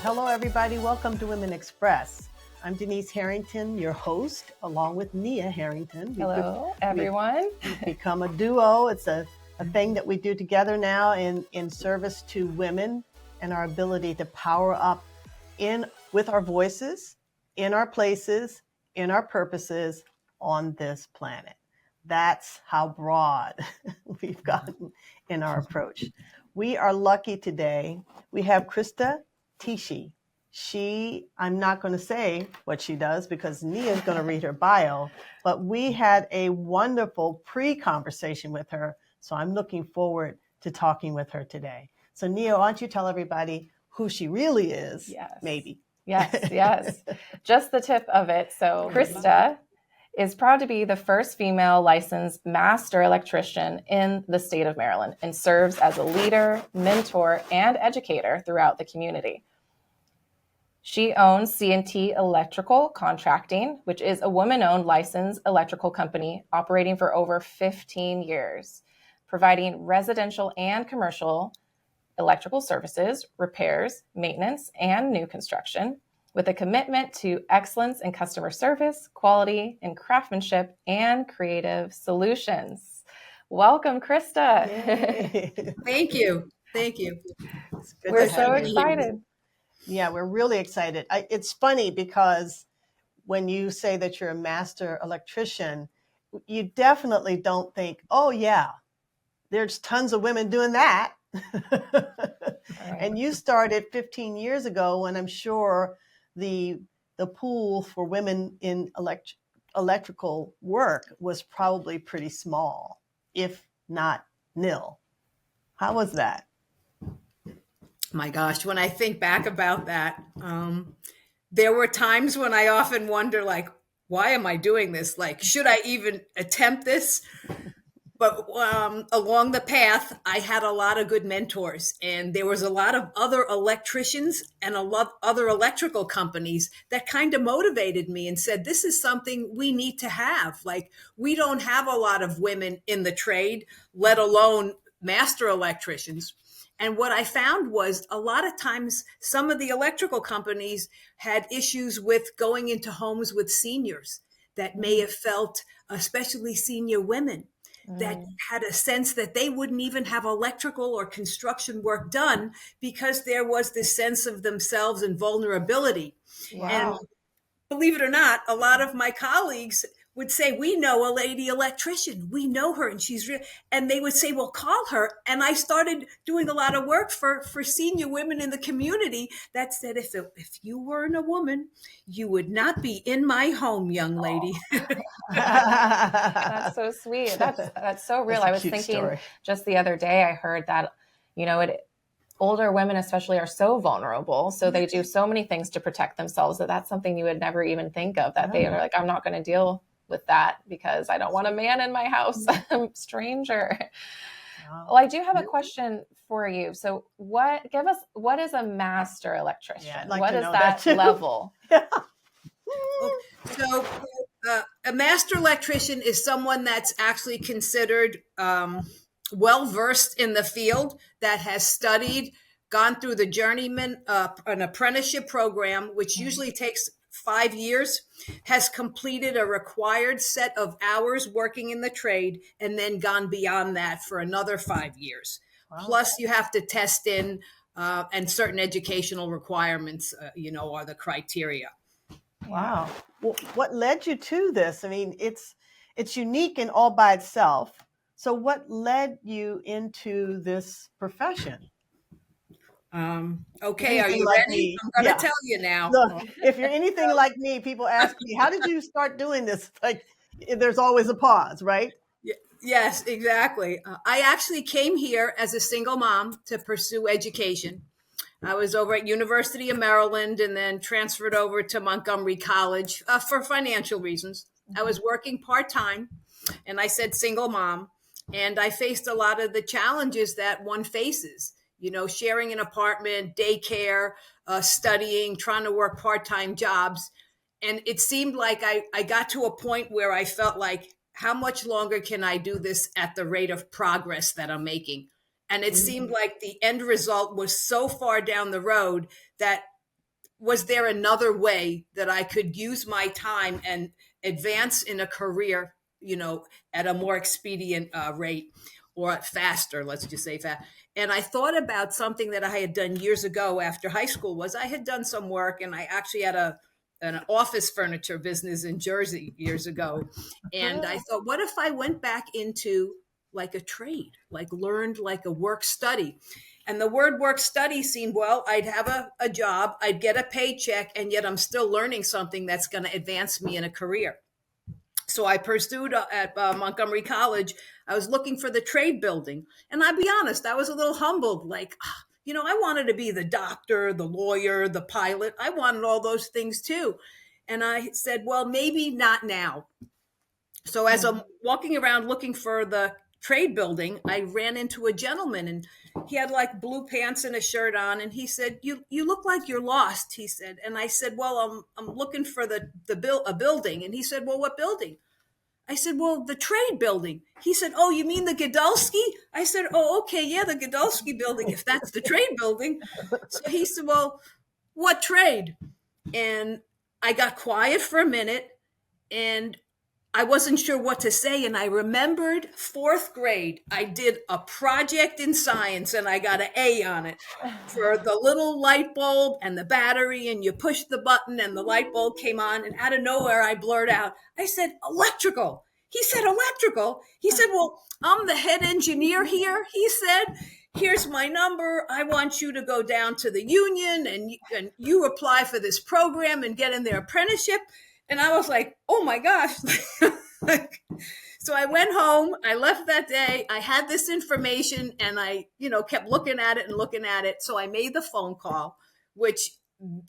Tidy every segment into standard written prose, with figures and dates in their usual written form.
Hello, everybody. Welcome to Women Express. I'm Denise Harrington, your host, along with Nia Harrington. Hello, everyone. We've become a duo. It's a thing that we do together now in service to women and our ability to power up with our voices, in our places, in our purposes on this planet. That's how broad we've gotten in our approach. We are lucky today. We have Christa Tichy. I'm not going to say what she does because Nia is going to read her bio, but we had a wonderful pre-conversation with her. So I'm looking forward to talking with her today. So Nia, why don't you tell everybody who she really is? Yes. Maybe. Yes. Just the tip of it. So Christa is proud to be the first female licensed master electrician in the state of Maryland and serves as a leader, mentor, and educator throughout the community. She owns C&T Electrical Contracting, which is a woman-owned licensed electrical company operating for over 15 years, providing residential and commercial electrical services, repairs, maintenance, and new construction, with a commitment to excellence in customer service, quality, and craftsmanship, and creative solutions. Welcome, Christa. Thank you. We're so excited. Yeah, we're really excited. It's funny because when you say that you're a master electrician, you definitely don't think, oh yeah, there's tons of women doing that. Right. And you started 15 years ago when I'm sure the pool for women in electrical work was probably pretty small, if not nil. How was that? My gosh, when I think back about that, there were times when I often wonder, like, why am I doing this? Like, should I even attempt this? But along the path, I had a lot of good mentors, and there was a lot of other electricians and a lot of other electrical companies that kind of motivated me and said, this is something we need to have. Like, we don't have a lot of women in the trade, let alone master electricians. And what I found was a lot of times some of the electrical companies had issues with going into homes with seniors that may have felt, especially senior women, that had a sense that they wouldn't even have electrical or construction work done because there was this sense of themselves and vulnerability. Wow. And believe it or not, a lot of my colleagues would say, we know a lady electrician. We know her and she's real. And they would say, well, call her. And I started doing a lot of work for senior women in the community that said, if you weren't a woman, you would not be in my home, young lady. That's so sweet. That's so real. I was thinking story. Just the other day, I heard that, older women especially are so vulnerable. So they do so many things to protect themselves that's something you would never even think of, that they are like, I'm not going to deal with that because I don't want a man in my house. I'm a stranger. Well, I do have a question for you. So what is a master electrician? Yeah, like what is that level? So a master electrician is someone that's actually considered well-versed in the field, that has studied, gone through the journeyman, an apprenticeship program, which usually takes 5 years, has completed a required set of hours working in the trade, and then gone beyond that for another 5 years. Wow. Plus you have to test in, and certain educational requirements, are the criteria. Wow. Well, what led you to this? I mean, it's unique in all by itself. So what led you into this profession? Okay, are you ready? Me? I'm going to tell you now. Look, if you're anything like me, people ask me, how did you start doing this? Like, there's always a pause, right? Yes, exactly. I actually came here as a single mom to pursue education. I was over at University of Maryland and then transferred over to Montgomery College for financial reasons. I was working part-time, and I said single mom, and I faced a lot of the challenges that one faces, sharing an apartment, daycare, studying, trying to work part-time jobs. And it seemed like I got to a point where I felt like, how much longer can I do this at the rate of progress that I'm making? And it seemed like the end result was so far down the road that was there another way that I could use my time and advance in a career, at a more expedient rate, or faster, let's just say fast. And I thought about something that I had done years ago after high school. Was I had done some work, and I actually had an office furniture business in Jersey years ago. And I thought, what if I went back into like a trade, like learned like a work study? And the word work study seemed, well, I'd have a job, I'd get a paycheck, and yet I'm still learning something that's going to advance me in a career. So I pursued at Montgomery College. I was looking for the trade building. And I'll be honest, I was a little humbled, like, I wanted to be the doctor, the lawyer, the pilot. I wanted all those things too. And I said, well, maybe not now. So as I'm walking around looking for the trade building, I ran into a gentleman, and he had like blue pants and a shirt on. And he said, you look like you're lost, he said. And I said, well, I'm looking for a building. And he said, well, what building? I said, well, the trade building. He said, oh, you mean the Godulski? I said, oh, okay, yeah, the Godulski building, if that's the trade building. So he said, well, what trade? And I got quiet for a minute, and I wasn't sure what to say. And I remembered fourth grade, I did a project in science, and I got an A on it for the little light bulb and the battery, and you push the button and the light bulb came on, and out of nowhere I blurred out, I said, electrical. He said, electrical. He said, well, I'm the head engineer here. He said, here's my number. I want you to go down to the union and you apply for this program and get in their apprenticeship. And I was like, oh my gosh. So I went home, I left that day, I had this information, and I, kept looking at it and looking at it. So I made the phone call, which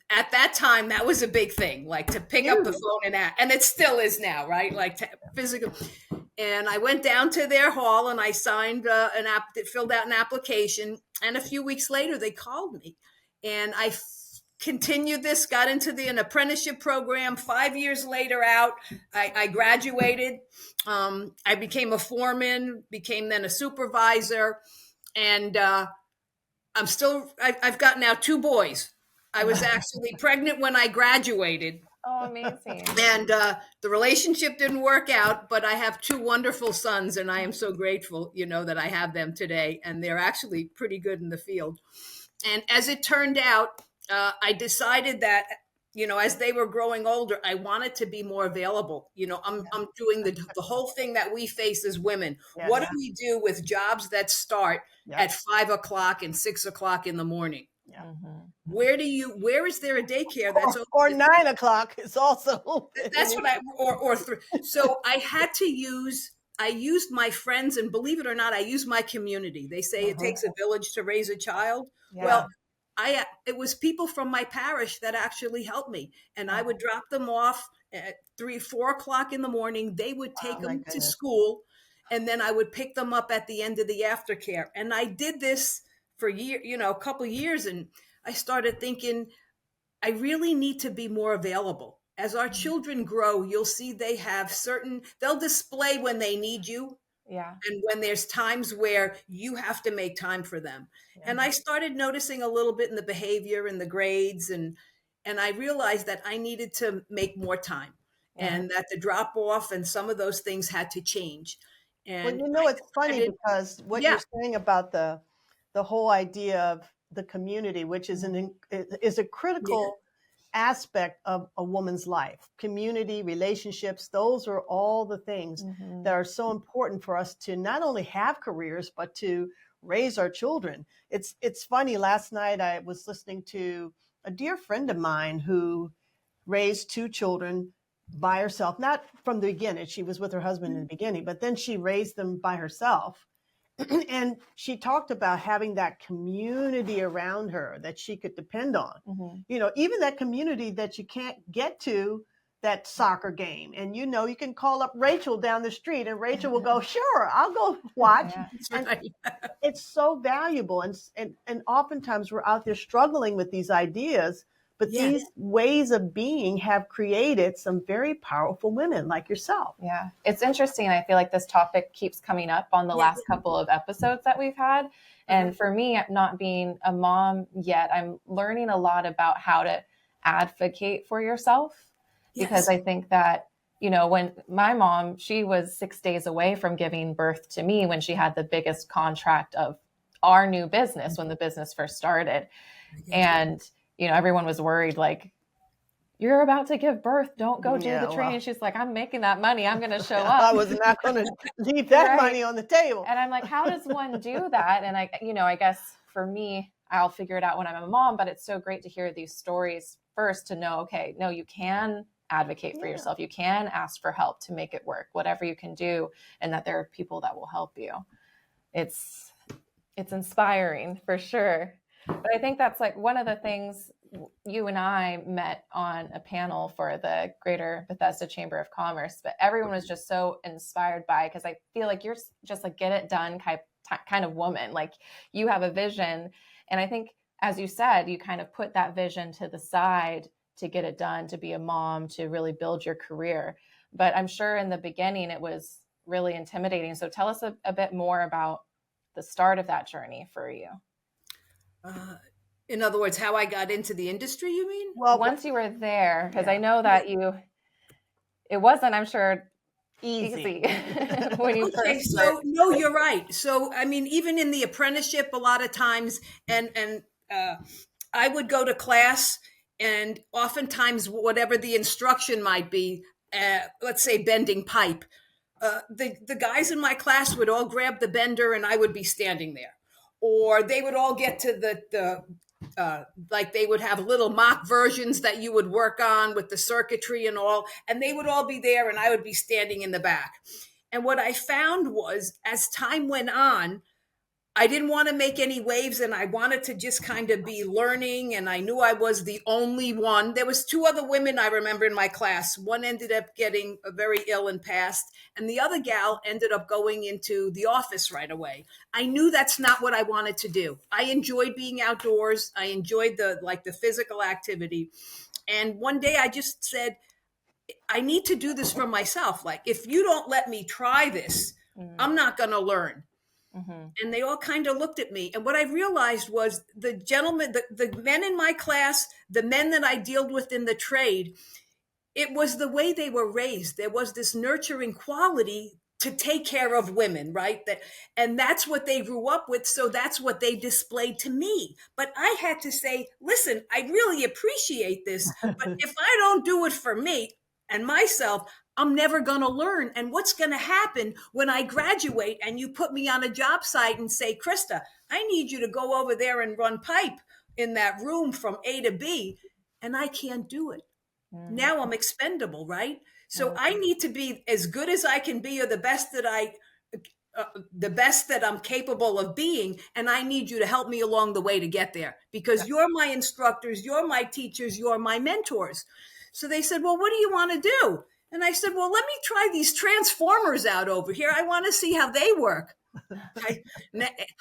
at that time, that was a big thing, like to pick up the phone and it still is now, right? Like physical. And I went down to their hall and I signed filled out an application. And a few weeks later, they called me, and I continued this, got into an apprenticeship program. 5 years later out, I graduated. I became a foreman, became then a supervisor. And I've got now 2 boys. I was actually pregnant when I graduated. Oh, amazing. And the relationship didn't work out, but I have 2 wonderful sons, and I am so grateful, that I have them today. And they're actually pretty good in the field. And as it turned out, I decided that, as they were growing older, I wanted to be more available. I'm doing the whole thing that we face as women. Yeah, what do we do with jobs that start Yeah. at 5 o'clock and 6 o'clock in the morning? Yeah. Where is there a daycare that's open? Or 9 o'clock is also. That's what or 3. So I had to I used my friends, and believe it or not, I used my community. They say it takes a village to raise a child. Yeah. Well, it was people from my parish that actually helped me, and I would drop them off at 3, 4 o'clock in the morning. They would take them to school, and then I would pick them up at the end of the aftercare. And I did this for a couple of years, and I started thinking, I really need to be more available. As our children grow, you'll see they'll display when they need you. Yeah. And when there's times where you have to make time for them. Yeah. And I started noticing a little bit in the behavior and the grades. And I realized that I needed to make more time, and that the drop off and some of those things had to change. And it's funny because what you're saying about the whole idea of the community, which is a critical aspect of a woman's life. Community, relationships, those are all the things that are so important for us to not only have careers, but to raise our children. It's funny, last night I was listening to a dear friend of mine who raised 2 children by herself, not from the beginning. She was with her husband in the beginning, but then she raised them by herself. And she talked about having that community around her that she could depend on, even that community that you can't get to, that soccer game. And, you can call up Rachel down the street and Rachel will go, sure, I'll go watch. And it's so valuable. And oftentimes we're out there struggling with these ideas, but these ways of being have created some very powerful women like yourself. Yeah, it's interesting. I feel like this topic keeps coming up on the last couple of episodes that we've had. And for me, not being a mom yet, I'm learning a lot about how to advocate for yourself. Because I think that, when my mom, she was 6 days away from giving birth to me when she had the biggest contract of our new business when the business first started. And, everyone was worried, like, you're about to give birth. Don't go do the training. She's like, I'm making that money. I'm going to show up. I was not going to leave that money on the table. And I'm like, how does one do that? And I guess for me, I'll figure it out when I'm a mom, but it's so great to hear these stories first to know, okay, no, you can advocate for yourself. You can ask for help to make it work, whatever you can do, and that there are people that will help you. It's inspiring for sure. But I think that's like one of the things. You and I met on a panel for the Greater Bethesda Chamber of Commerce, but everyone was just so inspired by, because I feel like you're just like get it done kind of woman. Like you have a vision. And I think, as you said, you kind of put that vision to the side to get it done, to be a mom, to really build your career. But I'm sure in the beginning it was really intimidating. So tell us a bit more about the start of that journey for you. In other words, how I got into the industry, you mean? Well, once you were there, because I know that it wasn't, I'm sure, easy when you first started. No, you're right. So, I mean, even in the apprenticeship, a lot of times, and I would go to class, and oftentimes, whatever the instruction might be, let's say bending pipe, the guys in my class would all grab the bender, and I would be standing there. Or they would all get to the like they would have little mock versions that you would work on with the circuitry and all, and they would all be there and I would be standing in the back. And what I found was, as time went on, I didn't want to make any waves, and I wanted to just kind of be learning, and I knew I was the only one. There was 2 other women I remember in my class. One ended up getting very ill and passed, and the other gal ended up going into the office right away. I knew that's not what I wanted to do. I enjoyed being outdoors. I enjoyed the physical activity. And one day I just said, I need to do this for myself. Like, if you don't let me try this, I'm not going to learn. Mm-hmm. And they all kind of looked at me. And what I realized was the gentlemen, the men in my class, the men that I dealt with in the trade, it was the way they were raised. There was this nurturing quality to take care of women, right? And that's what they grew up with. So that's what they displayed to me. But I had to say, listen, I really appreciate this, but if I don't do it for me and myself, I'm never going to learn. And what's going to happen when I graduate and you put me on a job site and say, Christa, I need you to go over there and run pipe in that room from A to B, and I can't do it. Now I'm expendable, right? So I need to be as good as I can be, or the best that I'm capable of being. And I need you to help me along the way to get there, because you're my instructors, you're my teachers, you're my mentors. So they said, well, what do you want to do? And I said, well, let me try these transformers out over here. I want to see how they work.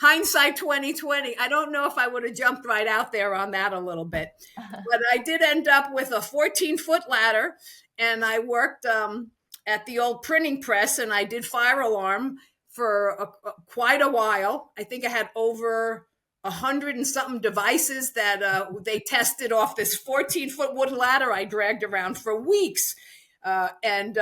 Hindsight 2020. I don't know if I would have jumped right out there on that a little bit, but I did end up with a 14-foot ladder, and I worked at the old printing press, and I did fire alarm for quite a while. I think I had over 100 and something devices that they tested off this 14-foot wood ladder I dragged around for weeks. And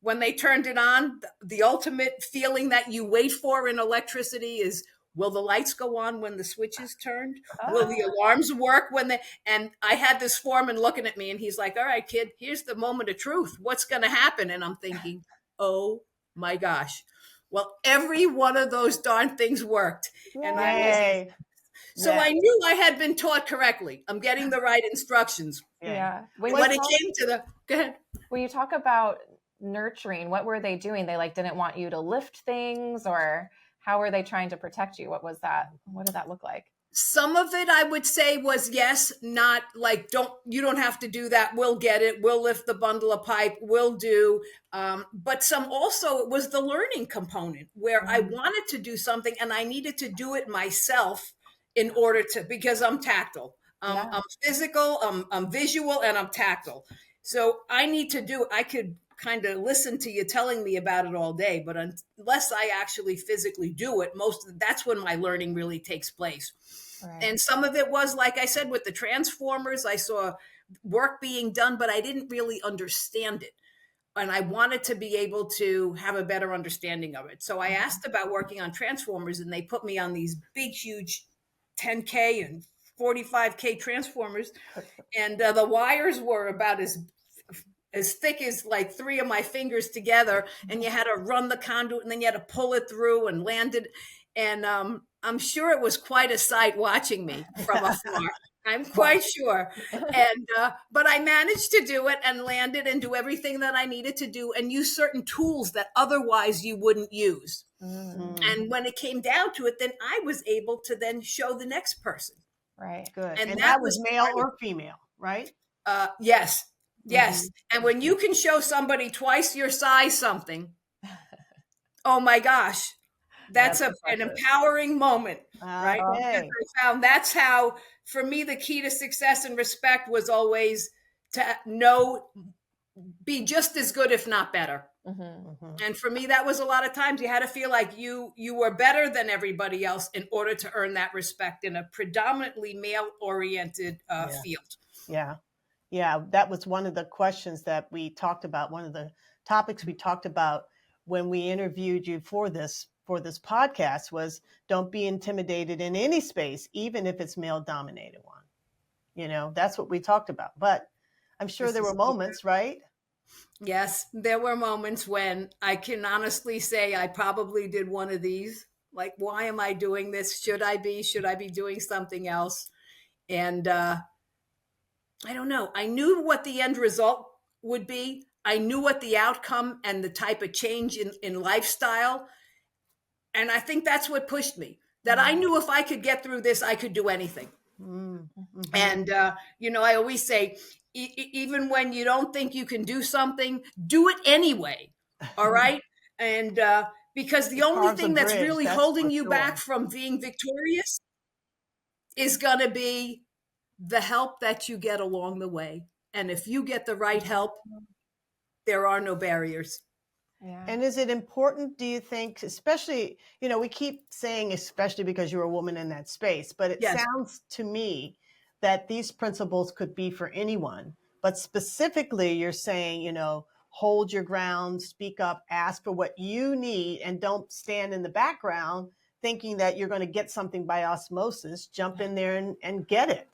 when they turned it on, the ultimate feeling that you wait for in electricity is, will the lights go on when the switch is turned? Will the alarms work and I had this foreman looking at me, and he's like, all right, kid, here's the moment of truth. What's going to happen? And I'm thinking, oh my gosh. Well, every one of those darn things worked. Yay. And I knew I had been taught correctly. I'm getting the right instructions. Yeah. When it came to go ahead. When you talk about nurturing, what were they doing? They didn't want you to lift things, or how were they trying to protect you? What was that? What did that look like? Some of it I would say was yes, not like, you don't have to do that. We'll get it. We'll lift the bundle of pipe. We'll do. But some also, it was the learning component where I wanted to do something and I needed to do it myself in order to, because I'm tactile. I'm physical, I'm visual, and I'm tactile. So I need to do, I could kind of listen to you telling me about it all day, but unless I actually physically do it, that's when my learning really takes place. Right. And some of it was, like I said, with the transformers, I saw work being done, but I didn't really understand it. And I wanted to be able to have a better understanding of it. So I asked about working on transformers, and they put me on these big, huge 10K and 45K transformers. And the wires were about as thick as like three of my fingers together, and you had to run the conduit, and then you had to pull it through and land it. And I'm sure it was quite a sight watching me from afar. I'm quite sure. And but I managed to do it and land it and do everything that I needed to do and use certain tools that otherwise you wouldn't use. And when it came down to it, then I was able to then show the next person. Right. Good. And And that that was was male part of or female, right? Yes. Yes. And when you can show somebody twice your size something, oh my gosh, that's an empowering moment, right? Okay. Because I found that's how, for me, the key to success and respect was always to be just as good, if not better. And for me, that was a lot of times you had to feel like you were better than everybody else in order to earn that respect in a predominantly male-oriented field. Yeah. Yeah. That was one of the questions that we talked about. One of the topics we talked about when we interviewed you for this podcast was don't be intimidated in any space, even if it's male dominated one. You know, that's what we talked about. But I'm sure there were moments, right? Yes, there were moments when I can honestly say I probably did one of these. Like, why am I doing this? Should I be doing something else? And I don't know. I knew what the end result would be. I knew what the outcome and the type of change in lifestyle. And I think that's what pushed me. That I knew if I could get through this, I could do anything. And, I always say, even when you don't think you can do something, do it anyway. All right. And because the only thing that's really holding you back from being victorious is going to be the help that you get along the way. And if you get the right help, there are no barriers. Yeah. And is it important, do you think, especially, we keep saying especially because you're a woman in that space, but it sounds to me that these principles could be for anyone. But specifically, you're saying, hold your ground, speak up, ask for what you need, and don't stand in the background thinking that you're going to get something by osmosis. Jump in there and get it.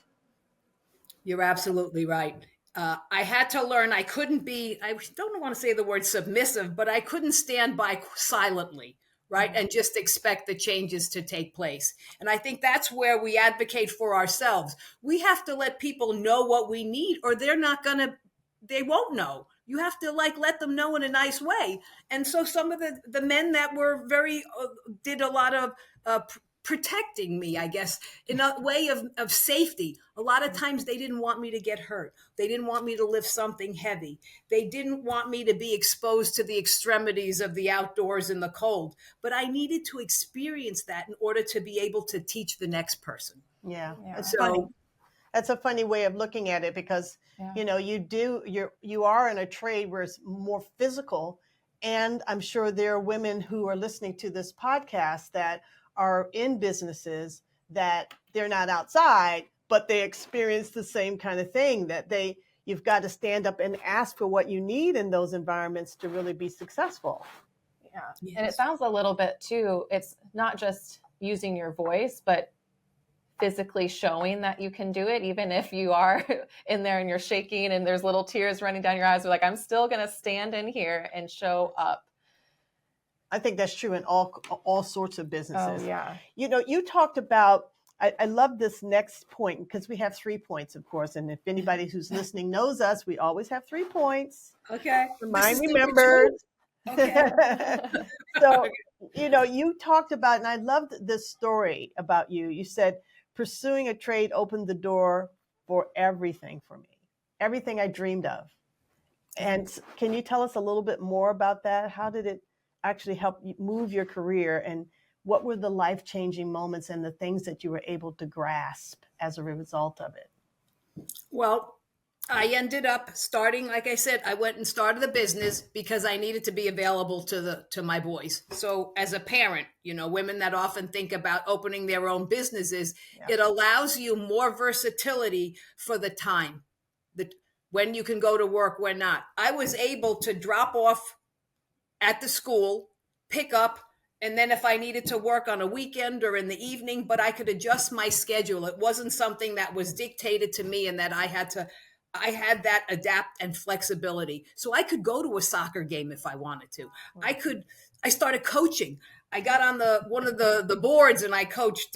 You're absolutely right. I had to learn I couldn't be, I don't want to say the word submissive, but I couldn't stand by silently, right? And just expect the changes to take place. And I think that's where we advocate for ourselves. We have to let people know what we need, or they won't know. You have to let them know in a nice way. And so some of the men that were did a lot of protecting me, I guess, in a way of safety. A lot of times they didn't want me to get hurt. They didn't want me to lift something heavy. They didn't want me to be exposed to the extremities of the outdoors in the cold. But I needed to experience that in order to be able to teach the next person. Yeah. It's funny. That's a funny way of looking at it because, you are in a trade where it's more physical. And I'm sure there are women who are listening to this podcast that are in businesses that they're not outside, but they experience the same kind of thing that you've got to stand up and ask for what you need in those environments to really be successful. Yeah. Yes. And it sounds a little bit too, it's not just using your voice, but physically showing that you can do it, even if you are in there and you're shaking and there's little tears running down your eyes. You're like, I'm still going to stand in here and show up. I think that's true in all sorts of businesses. Oh, yeah. You talked about, I love this next point because we have 3 points, of course. And if anybody who's listening knows us, we always have 3 points. Okay. Mine remembered. Okay. So, you talked about, and I loved this story about you. You said, pursuing a trade opened the door for everything for me, everything I dreamed of. And can you tell us a little bit more about that? How did it actually help you move your career, and what were the life-changing moments and the things that you were able to grasp as a result of it? Well, I ended up starting, like I said, I went and started a business because I needed to be available to my boys. So as a parent, women that often think about opening their own businesses, Yeah. it allows you more versatility for the time, the when you can go to work, when not. I was able to drop off at the school, pick up, and then if I needed to work on a weekend or in the evening, but I could adjust my schedule. It wasn't something that was dictated to me and that I had that adapt and flexibility. So I could go to a soccer game if I wanted to. I started coaching. I got on one of the boards and I coached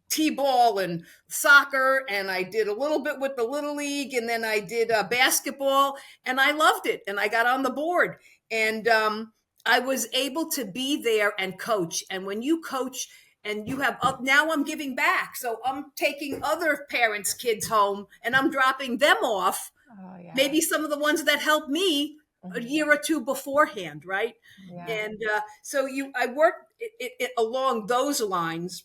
t-ball and soccer, and I did a little bit with the little league, and then I did basketball, and I loved it. And I got on the board, and I was able to be there and coach. And when you coach and you have now I'm giving back. So I'm taking other parents' kids home and I'm dropping them off. Oh, yeah. Maybe some of the ones that helped me a year or two beforehand, right? Yeah. And so I worked it along those lines.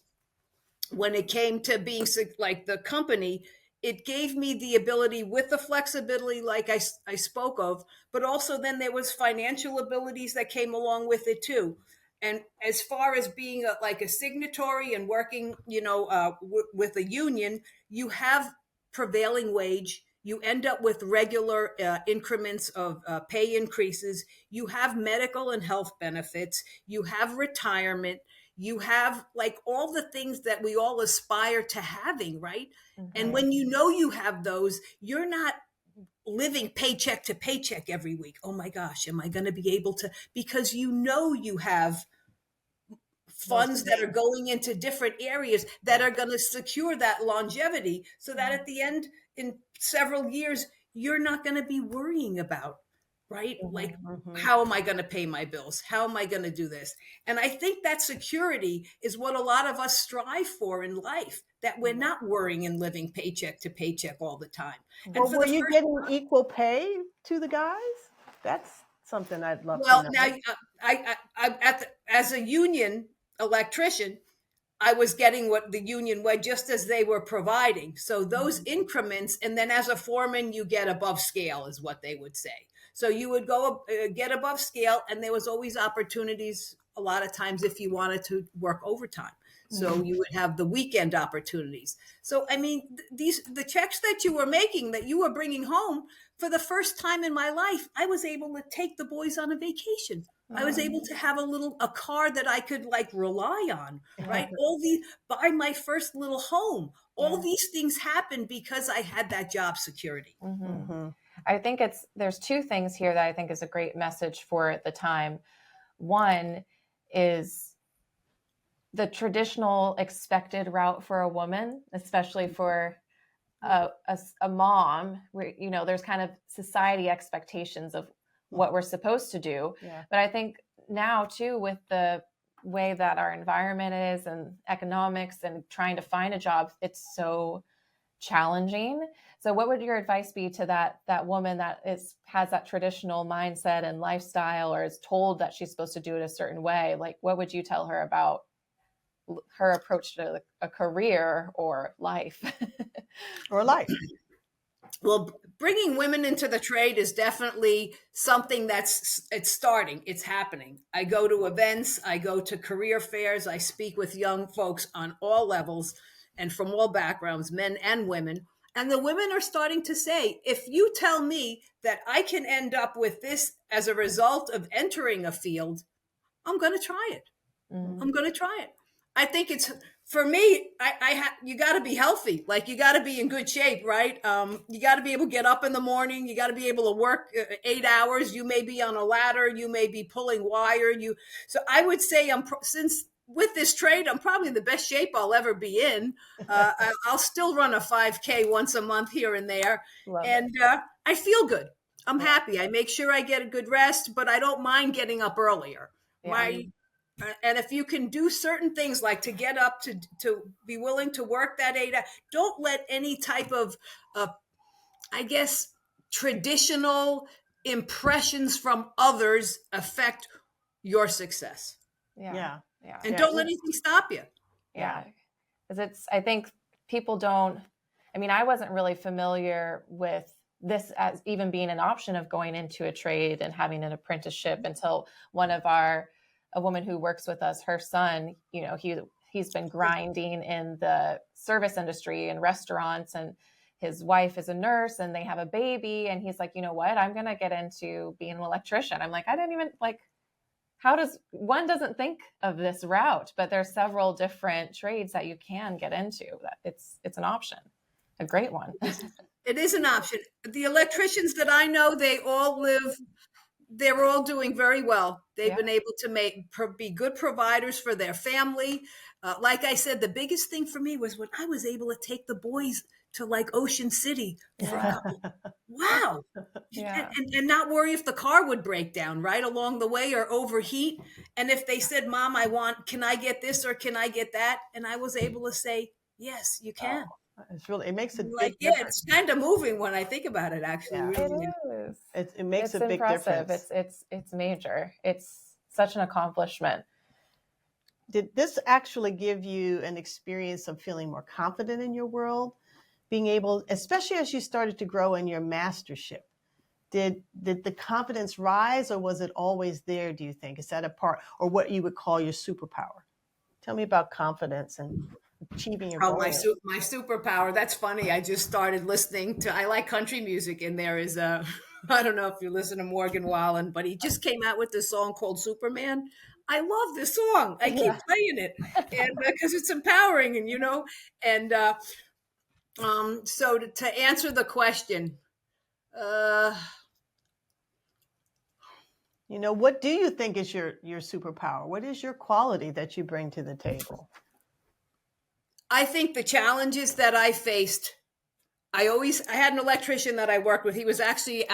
When it came to being like the company, it gave me the ability with the flexibility like I spoke of, but also then there was financial abilities that came along with it too. And as far as being like a signatory and working, with a union, you have prevailing wage. You end up with regular increments of pay increases. You have medical and health benefits. You have retirement. You have like all the things that we all aspire to having, right? And when you have those, you're not living paycheck to paycheck every week. Oh my gosh, am I going to be able to? Because you have funds that are going into different areas that are going to secure that longevity, so that at the end, in several years, you're not going to be worrying about, right? Like, how am I going to pay my bills? How am I going to do this? And I think that security is what a lot of us strive for in life, that we're not worrying and living paycheck to paycheck all the time. Well, were you getting equal pay to the guys? That's something I'd love to know. Now, as a union electrician, I was getting what the union was, just as they were providing. So those increments, and then as a foreman, you get above scale, is what they would say. So you would go get above scale, and there was always opportunities a lot of times if you wanted to work overtime. So you would have the weekend opportunities. So I mean, the checks that you were making, that you were bringing home, for the first time in my life, I was able to take the boys on a vacation. I was able to have a car that I could like rely on, right? Buy my first little home. All these things happened because I had that job security. I think there's two things here that I think is a great message for the time. One is the traditional expected route for a woman, especially for a mom, where, there's kind of society expectations of what we're supposed to do. Yeah. But I think now too, with the way that our environment is and economics and trying to find a job, it's so challenging. So what would your advice be to that woman that has that traditional mindset and lifestyle, or is told that she's supposed to do it a certain way? Like, what would you tell her about her approach to a career or life? Well, bringing women into the trade is definitely something it's starting. It's happening. I go to events, I go to career fairs, I speak with young folks on all levels and from all backgrounds, men and women. And the women are starting to say, if you tell me that I can end up with this as a result of entering a field, I'm going to try it. I'm going to try it. I think it's, for me, you got to be healthy. Like, you got to be in good shape, right? You got to be able to get up in the morning. You got to be able to work 8 hours. You may be on a ladder. You may be pulling wire. So I would say, since with this trade, I'm probably in the best shape I'll ever be in. I'll still run a 5K once a month here and there. I feel good. I'm happy. I make sure I get a good rest, but I don't mind getting up earlier. And if you can do certain things, like to get up to be willing to work that 8 hours, don't let any type of, traditional impressions from others affect your success. And don't let anything stop you. Because I think people don't, I wasn't really familiar with this as even being an option of going into a trade and having an apprenticeship, until a woman who works with us, her son, he's been grinding in the service industry and restaurants, and his wife is a nurse and they have a baby, and he's like, you know what, I'm going to get into being an electrician. I'm like, I didn't even one doesn't think of this route, but there's several different trades that you can get into. That it's an option, a great one. It is an option. The electricians that I know, they're all doing very well. They've been able to be good providers for their family. Like I said, the biggest thing for me was when I was able to take the boys to like Ocean City for a couple. Wow. Yeah. And not worry if the car would break down right along the way or overheat. And if they said, Mom, can I get this or can I get that? And I was able to say, yes, you can. It makes a like, big difference. It's kind of moving when I think about it, actually. Yeah. Really. It is. It makes it's a big impressive. difference. It's major. It's such an accomplishment. Did this actually give you an experience of feeling more confident in your world? Being able, especially as you started to grow in your mastership, did the confidence rise, or was it always there, do you think? Is that a part, or what you would call your superpower? Tell me about confidence and achieving your goals. My superpower. That's funny. I just started I like country music, and there is I don't know if you listen to Morgan Wallen, but he just came out with this song called Superman. I love this song. I keep playing it, and because it's empowering, and so to answer the question, what do you think is your superpower? What is your quality that you bring to the table? I think the challenges that I faced, I had an electrician that I worked with. He was actually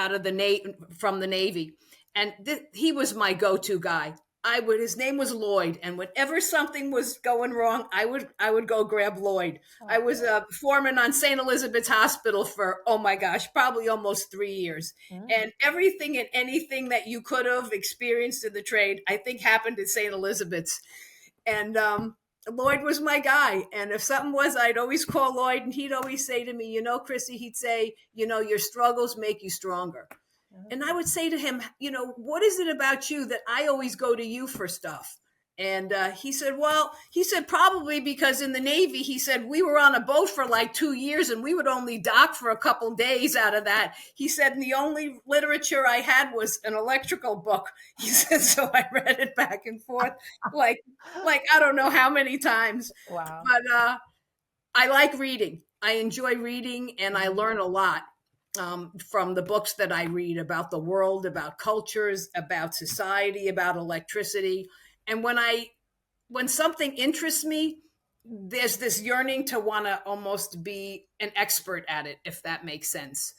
from the Navy, and he was my go-to guy. His name was Lloyd, and whenever something was going wrong, I would go grab Lloyd. Oh, I was a foreman on St. Elizabeth's Hospital for, oh my gosh, probably almost 3 years. And everything and anything that you could have experienced in the trade, I think happened at St. Elizabeth's. And Lloyd was my guy. And if something was, I'd always call Lloyd, and he'd always say to me, Chrissy, he'd say, your struggles make you stronger. And I would say to him, what is it about you that I always go to you for stuff? And he said, probably because in the Navy, he said, we were on a boat for like 2 years and we would only dock for a couple days out of that. He said, and the only literature I had was an electrical book. He said, so I read it back and forth, like I don't know how many times. Wow. But I like reading. I enjoy reading, and I learn a lot. From the books that I read about the world, about cultures, about society, about electricity. And when something interests me, there's this yearning to want to almost be an expert at it, if that makes sense.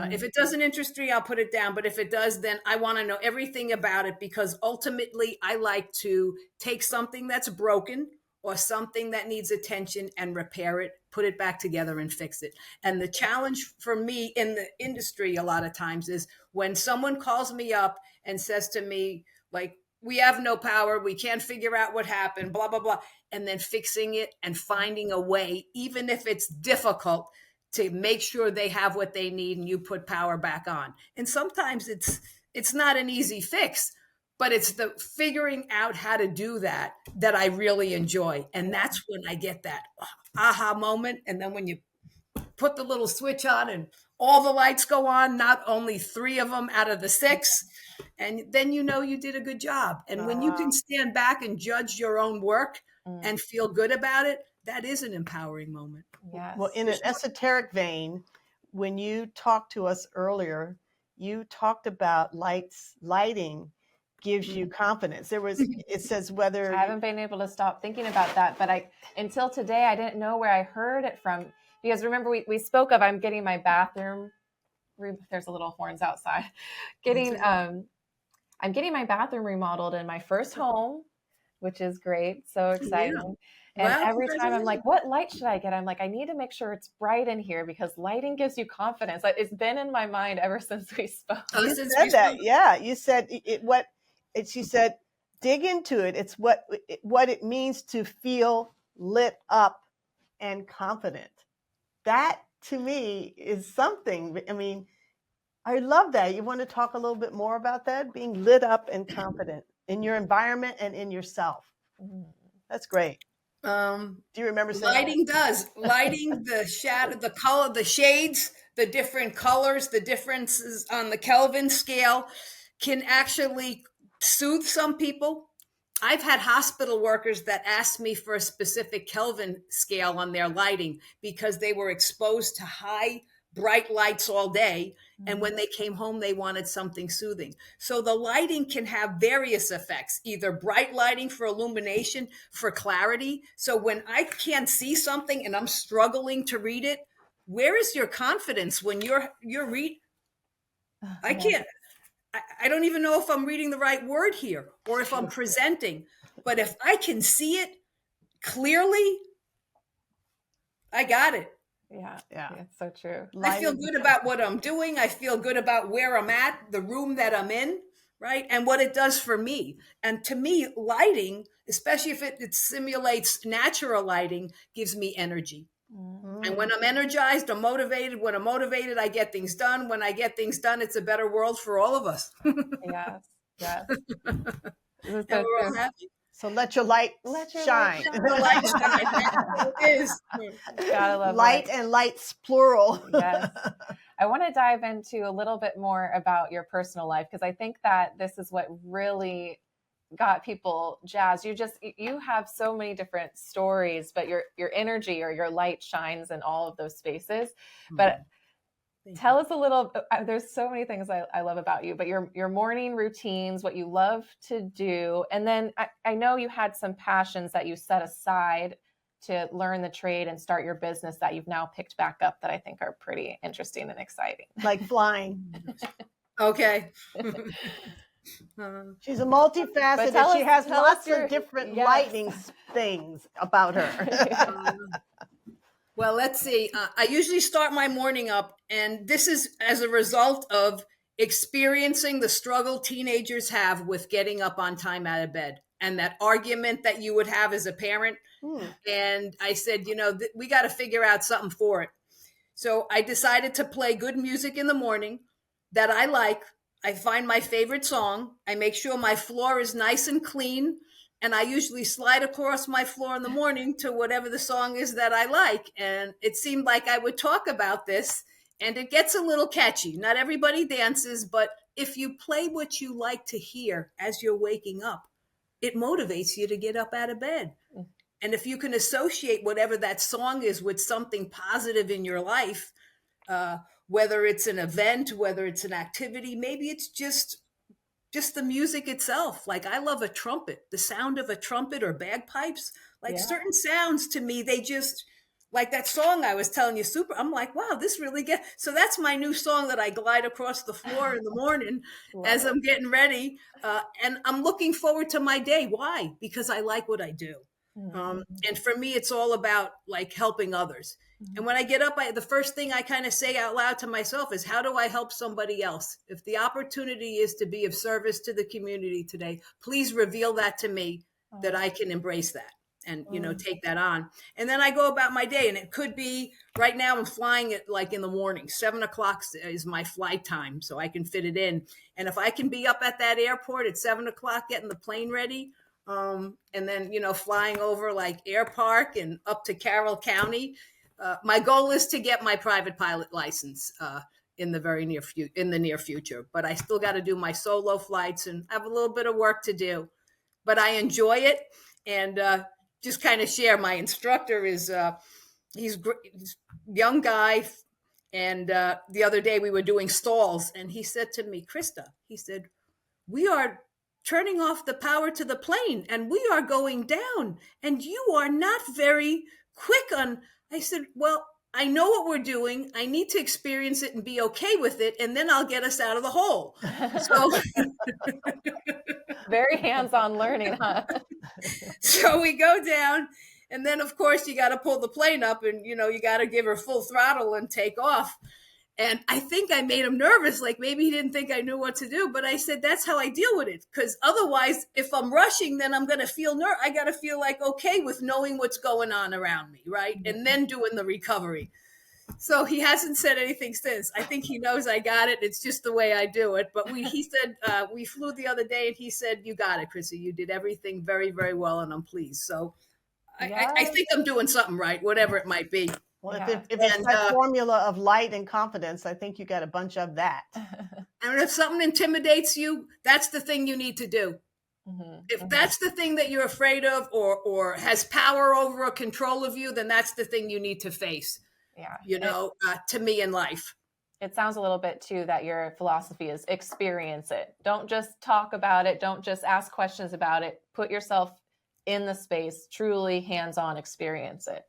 If it doesn't interest me, I'll put it down. But if it does, then I want to know everything about it, because ultimately I like to take something that's broken or something that needs attention and repair it, put it back together and fix it. And the challenge for me in the industry a lot of times is when someone calls me up and says to me, like, we have no power, we can't figure out what happened, blah, blah, blah, and then fixing it and finding a way, even if it's difficult, to make sure they have what they need and you put power back on. And sometimes it's not an easy fix, but it's the figuring out how to do that I really enjoy. And that's when I get that aha moment. And then when you put the little switch on and all the lights go on, not only 3 of them out of the 6, and then you did a good job. And when you can stand back and judge your own work and feel good about it, that is an empowering moment. Yes. Well, in an esoteric vein, when you talked to us earlier, you talked about lighting gives you confidence. It says whether I haven't been able to stop thinking about that, but until today, I didn't know where I heard it from, because remember we spoke of, I'm getting my bathroom, there's a little horns outside, I'm getting my bathroom remodeled in my first home, which is great. So exciting. Yeah. And every time I'm like, what light should I get? I'm like, I need to make sure it's bright in here, because lighting gives you confidence. It's been in my mind ever since we spoke. Oh, you said that. Yeah. You said she said, dig into it. It's what it means to feel lit up and confident. That to me is something. I mean, I love that. You want to talk a little bit more about that? Being lit up and confident in your environment and in yourself. That's great. Do you remember saying Lighting does. Lighting, the shadow, the color, the shades, the different colors, the differences on the Kelvin scale can actually soothe some people. I've had hospital workers that asked me for a specific Kelvin scale on their lighting because they were exposed to high, bright lights all day. And when they came home, they wanted something soothing. So the lighting can have various effects, either bright lighting for illumination, for clarity. So when I can't see something and I'm struggling to read it, where is your confidence when you're I can't, I don't even know if I'm reading the right word here or if I'm presenting, but if I can see it clearly, I got it. Yeah. Yeah. It's so true. I feel good about what I'm doing. I feel good about where I'm at, the room that I'm in, right? And what it does for me. And to me, lighting, especially if it simulates natural lighting, gives me energy. And when I'm energized, I'm motivated. When I'm motivated, I get things done. When I get things done, it's a better world for all of us. Yes. Yes. This is And so we're all true. happy. So let your light Let your shine. light The light shine. That's what it is. Gotta love Light and lights plural. Yes. I want to dive into a little bit more about your personal life because I think that this is what really got people jazzed. You have so many different stories, but your energy or your light shines in all of those spaces. But tell us a little, there's so many things I love about you, but your morning routines, what you love to do. And then I know you had some passions that you set aside to learn the trade and start your business that you've now picked back up that I think are pretty interesting and exciting. Like flying. Okay. She's a multifaceted. She has lots of different lighting things about her. Well, let's see. I usually start my morning up, and this is as a result of experiencing the struggle teenagers have with getting up on time out of bed and that argument that you would have as a parent. And I said, we got to figure out something for it. So I decided to play good music in the morning that I like. I find my favorite song. I make sure my floor is nice and clean. And I usually slide across my floor in the morning to whatever the song is that I like. And it seemed like I would talk about this, and it gets a little catchy. Not everybody dances, but if you play what you like to hear as you're waking up, it motivates you to get up out of bed. And if you can associate whatever that song is with something positive in your life, whether it's an event, whether it's an activity, maybe it's just the music itself. Like I love a trumpet, the sound of a trumpet or bagpipes, like certain sounds to me, they just like that song I was telling you, super. I'm like, wow, this really gets, so that's my new song that I glide across the floor in the morning as I'm getting ready. And I'm looking forward to my day. Why? Because I like what I do. And for me, it's all about like helping others. And when I get up, the first thing I kind of say out loud to myself is, how do I help somebody else? If the opportunity is to be of service to the community today, please reveal that to me that I can embrace that and, take that on. And then I go about my day, and it could be right now I'm flying at like in the morning, 7:00 is my flight time. So I can fit it in. And if I can be up at that airport at 7:00, getting the plane ready, and then, flying over like Air Park and up to Carroll County, my goal is to get my private pilot license in the near future. But I still got to do my solo flights and have a little bit of work to do. But I enjoy it, and just kind of share. My instructor is he's a young guy, and the other day we were doing stalls, and he said to me, Christa, he said, we are turning off the power to the plane and we are going down, and you are not very quick on. I said, well, I know what we're doing. I need to experience it and be okay with it, and then I'll get us out of the hole. So very hands-on learning, huh? So we go down, and then of course you got to pull the plane up, and you got to give her full throttle and take off. And I think I made him nervous, like maybe he didn't think I knew what to do. But I said, that's how I deal with it. Because otherwise, if I'm rushing, then I'm going to feel I got to feel like okay with knowing what's going on around me, right? And then doing the recovery. So he hasn't said anything since. I think he knows I got it. It's just the way I do it. But he said, we flew the other day and he said, you got it, Chrissy. You did everything very, very well. And I'm pleased. So I think I'm doing something right, whatever it might be. Well, Yeah. if it's that formula of light and confidence, I think you got a bunch of that. And if something intimidates you, that's the thing you need to do. If that's the thing that you're afraid of or has power over or control of you, then that's the thing you need to face. Yeah. You know, to me in life. It sounds a little bit too that your philosophy is experience it. Don't just talk about it. Don't just ask questions about it. Put yourself in the space, truly hands-on experience it,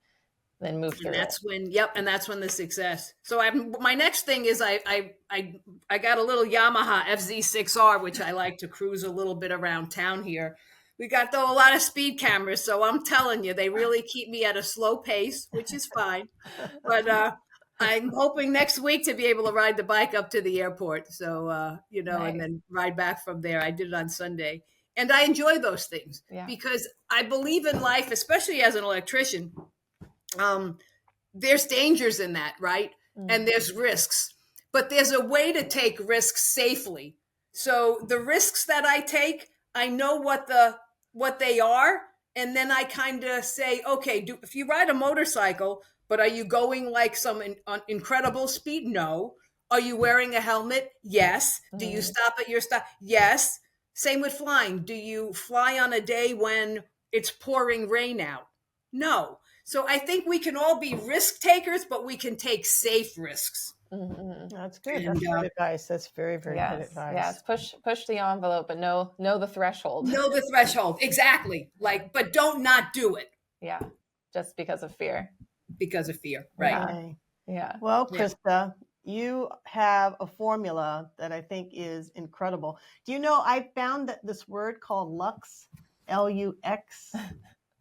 then move through And that's it. when, and that's when the success. So my next thing is I got a little Yamaha FZ6R, which I like to cruise a little bit around town here. We got though a lot of speed cameras, so I'm telling you, they really keep me at a slow pace, which is fine. But I'm hoping next week to be able to ride the bike up to the airport. So Nice. and then ride back from there. I did it on Sunday, and I enjoy those things because I believe in life, especially as an electrician. There's dangers in that, right? And there's risks, but there's a way to take risks safely. So the risks that I take, I know what they are, and then I kind of say, okay, if you ride a motorcycle, but are you going like some incredible speed? No. Are you wearing a helmet? Yes. Do you stop at your stop? Yes. Same with flying. Do you fly on a day when it's pouring rain out? No. So I think we can all be risk takers, but we can take safe risks. That's good. That's good advice. That's very, very good advice. Yes. Push the envelope, but know the threshold. Know the threshold. Exactly. But don't not do it. Yeah. Just because of fear. Because of fear. Right. Okay. Yeah. Well, Christa, you have a formula that I think is incredible. Do you know, I found that this word called lux, Lux.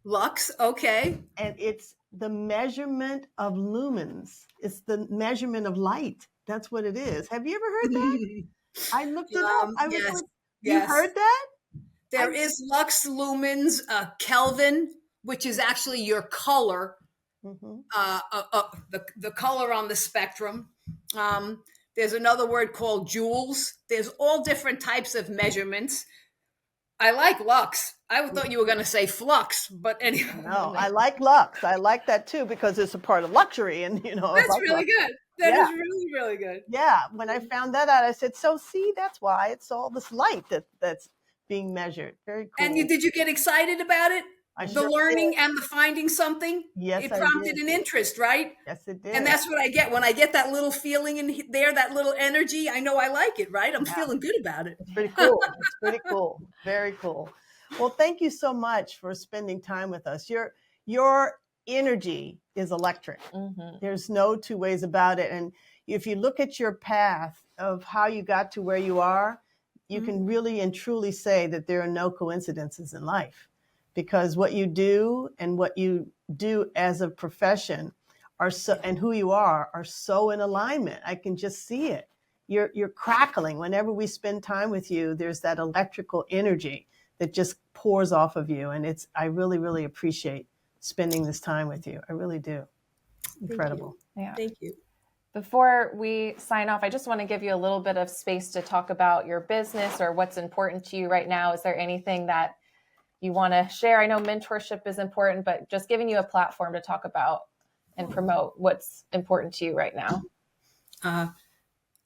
Lux, okay. And it's the measurement of lumens. It's the measurement of light. That's what it is. Have you ever heard that? I looked it up. You heard that? There is lux, lumens, Kelvin, which is actually your color, the color on the spectrum. There's another word called joules. There's all different types of measurements. I like lux. I thought you were going to say flux, but anyway. No, I like lux. I like that too because it's a part of luxury, and that's like really good. That is really, really good. Yeah, when I found that out, I said, "So see, that's why it's all this light that's being measured." Very cool. And did you get excited about it? The learning and the finding something? Yes, it prompted an interest, right? Yes, it did. And that's what I get when I get that little feeling in there, that little energy. I know I like it, right? I'm feeling good about it. It's pretty cool. It's pretty cool. Very cool. Well, thank you so much for spending time with us. Your energy is electric. There's no two ways about it. And if you look at your path of how you got to where you are, you can really and truly say that there are no coincidences in life. Because what you do and what you do as a profession and who you are so in alignment. I can just see it. You're crackling. Whenever we spend time with you, there's that electrical energy that just pours off of you. And I really, really appreciate spending this time with you. I really do. Incredible. Yeah. Thank you. Before we sign off, I just want to give you a little bit of space to talk about your business or what's important to you right now. Is there anything that you want to share? I know mentorship is important, but just giving you a platform to talk about and promote what's important to you right now.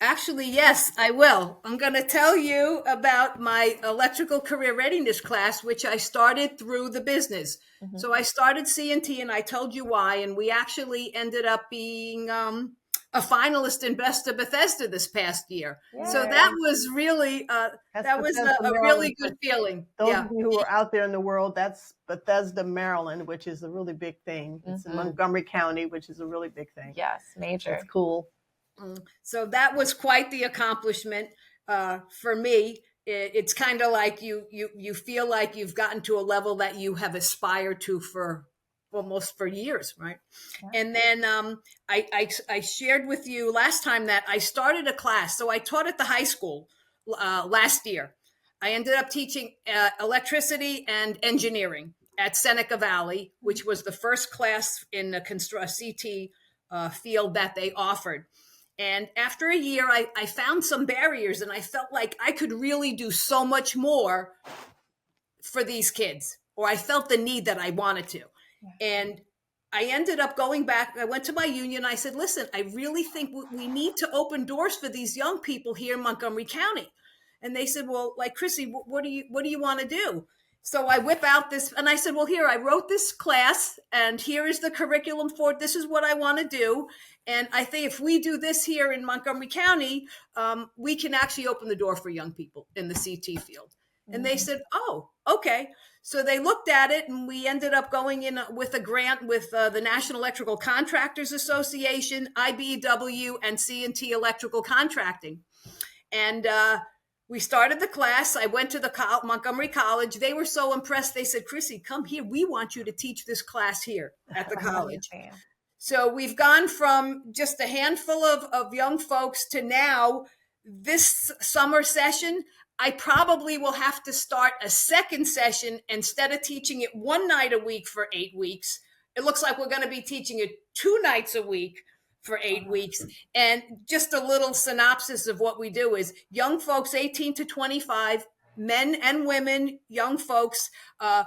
Actually, yes, I will. I'm going to tell you about my electrical career readiness class, which I started through the business. So I started C&T, and I told you why. And we actually ended up being a finalist in Best of Bethesda this past year. Yay. So that was really that was a really good feeling. Those of you who are out there in the world, that's Bethesda, Maryland, which is a really big thing. It's in Montgomery County, which is a really big thing. Yes, major. It's cool. So that was quite the accomplishment for me. It's kind of like you feel like you've gotten to a level that you have aspired to for almost for years, right? Yeah. And then I shared with you last time that I started a class. So I taught at the high school last year. I ended up teaching electricity and engineering at Seneca Valley, which was the first class in a CT field that they offered. And after a year, I found some barriers, and I felt like I could really do so much more for these kids, or I felt the need that I wanted to. And I ended up going back. I went to my union. I said, listen, I really think we need to open doors for these young people here in Montgomery County. And they said, well, like, Chrissy, what do you want to do? So I whip out this, and I said, well, here, I wrote this class, and here is the curriculum for it. This is what I want to do. And I think if we do this here in Montgomery County, we can actually open the door for young people in the CT field. And they said, oh, okay. So they looked at it, and we ended up going in with a grant with the National Electrical Contractors Association, IBEW, and C&T Electrical Contracting. And we started the class. I went to the Montgomery College. They were so impressed. They said, Chrissy, come here. We want you to teach this class here at the college. So we've gone from just a handful of young folks to now this summer session. I probably will have to start a second session. Instead of teaching it one night a week for 8 weeks, it looks like we're going to be teaching it 2 nights a week for 8 weeks. And just a little synopsis of what we do is young folks, 18 to 25, men and women, young folks. I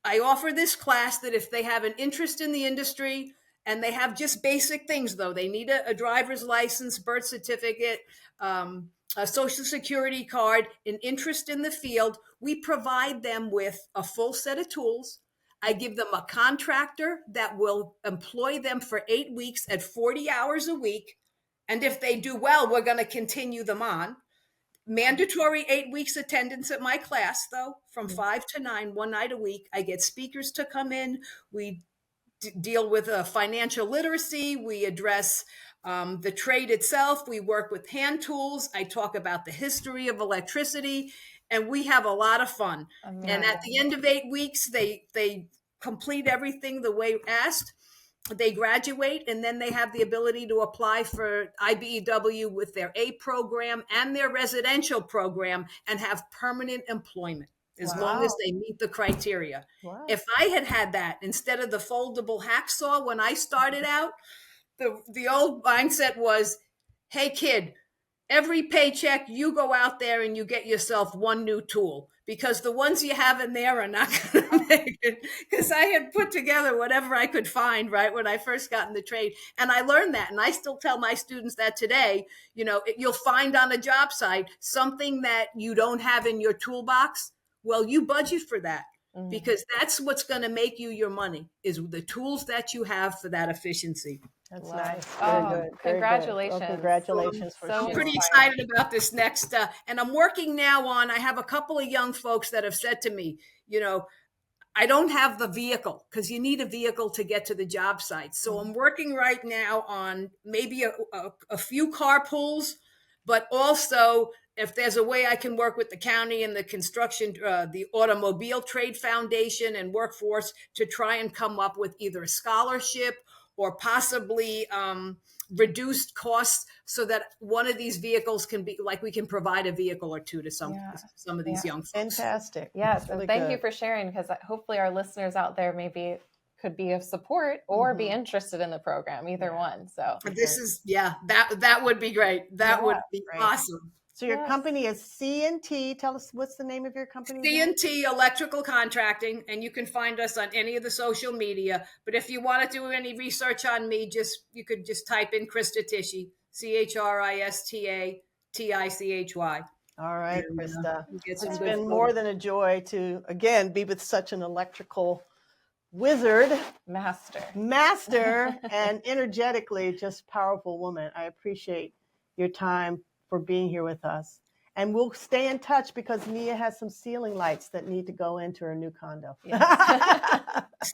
offer this class that if they have an interest in the industry, and they have just basic things, though, they need a driver's license, birth certificate, a social security card, an interest in the field, we provide them with a full set of tools. I give them a contractor that will employ them for 8 weeks at 40 hours a week. And if they do well, we're going to continue them on. Mandatory 8 weeks attendance at my class, though, from 5 to 9, one night a week. I get speakers to come in. We deal with financial literacy. We address the trade itself. We work with hand tools. I talk about the history of electricity, and we have a lot of fun. Amazing. And at the end of 8 weeks, they complete everything the way asked. They graduate, and then they have the ability to apply for IBEW with their A program and their residential program and have permanent employment as long as they meet the criteria. Wow. If I had that instead of the foldable hacksaw when I started out, the old mindset was, hey, kid, every paycheck you go out there and you get yourself one new tool, because the ones you have in there are not going to make it. Because I had put together whatever I could find, right, when I first got in the trade. And I learned that. And I still tell my students that today, you'll find on a job site something that you don't have in your toolbox. Well, you budget for that, because that's what's going to make you your money, is the tools that you have for that efficiency. That's nice. Very good. Very congratulations. Good. Well, congratulations. I'm pretty excited about this next. And I'm working now on, I have a couple of young folks that have said to me, I don't have the vehicle, because you need a vehicle to get to the job site. So I'm working right now on maybe a few carpools, but also if there's a way I can work with the county and the construction, the Automobile Trade Foundation and Workforce to try and come up with either a scholarship or possibly reduced costs, so that one of these vehicles can be, like, we can provide a vehicle or two to some of these young folks. Fantastic. Yes. Really, thank you for sharing, because hopefully our listeners out there maybe could be of support or be interested in the program, either one. So this is, that would be great. That would be awesome. So your company is C&T. Tell us, what's the name of your company? C&T Electrical Contracting, and you can find us on any of the social media. But if you want to do any research on me, you could just type in Christa Tichy, Christa Tichy. All right, Christa. It's been more than a joy to, again, be with such an electrical wizard, master, and energetically just powerful woman. I appreciate your time for being here with us. And we'll stay in touch, because Nia has some ceiling lights that need to go into her new condo. Yes.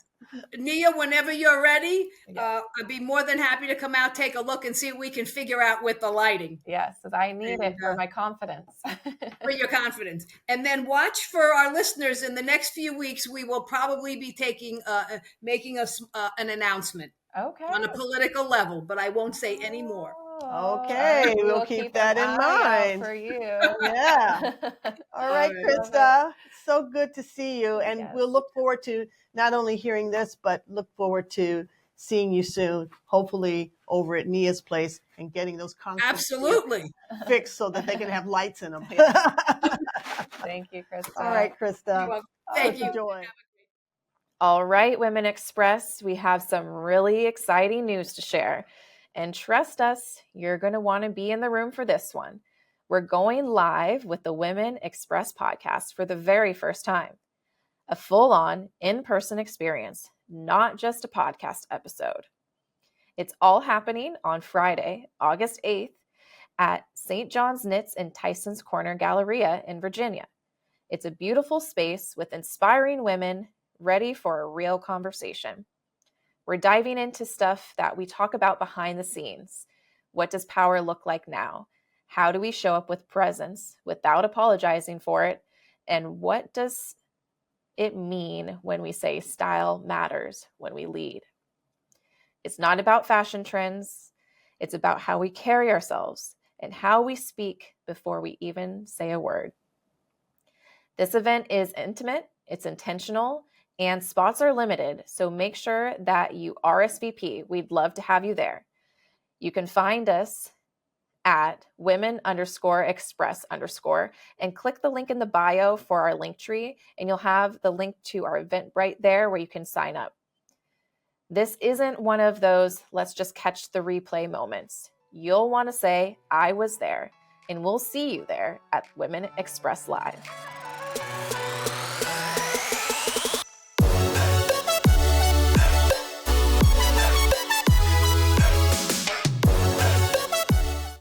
Nia, whenever you're ready, I'd be more than happy to come out, take a look, and see what we can figure out with the lighting. Yes, because I need it for my confidence. For your confidence. And then watch for our listeners. In the next few weeks, we will probably be making an announcement on a political level, but I won't say any more. Okay, we'll keep that in mind for you. Yeah. All right, Christa. So good to see you, and we'll look forward to not only hearing this, but look forward to seeing you soon, hopefully over at Nia's place, and getting those concrete Absolutely. fixed so that they can have lights in them. Thank you, Christa. All right, Christa. Well, thank you. Joy. All right, Women Express, we have some really exciting news to share. And trust us, you're going to want to be in the room for this one. We're going live with the Women Express podcast for the very first time. A full-on, in-person experience, not just a podcast episode. It's all happening on Friday, August 8th at St. John's Knits in Tyson's Corner Galleria in Virginia. It's a beautiful space with inspiring women ready for a real conversation. We're diving into stuff that we talk about behind the scenes. What does power look like now? How do we show up with presence without apologizing for it? And what does it mean when we say style matters when we lead? It's not about fashion trends. It's about how we carry ourselves and how we speak before we even say a word. This event is intimate, it's intentional, and spots are limited, so make sure that you RSVP. We'd love to have you there. You can find us at women_express_ and click the link in the bio for our link tree, and you'll have the link to our Eventbrite there where you can sign up. This isn't one of those let's just catch the replay moments. You'll want to say, I was there, and we'll see you there at Women Express Live.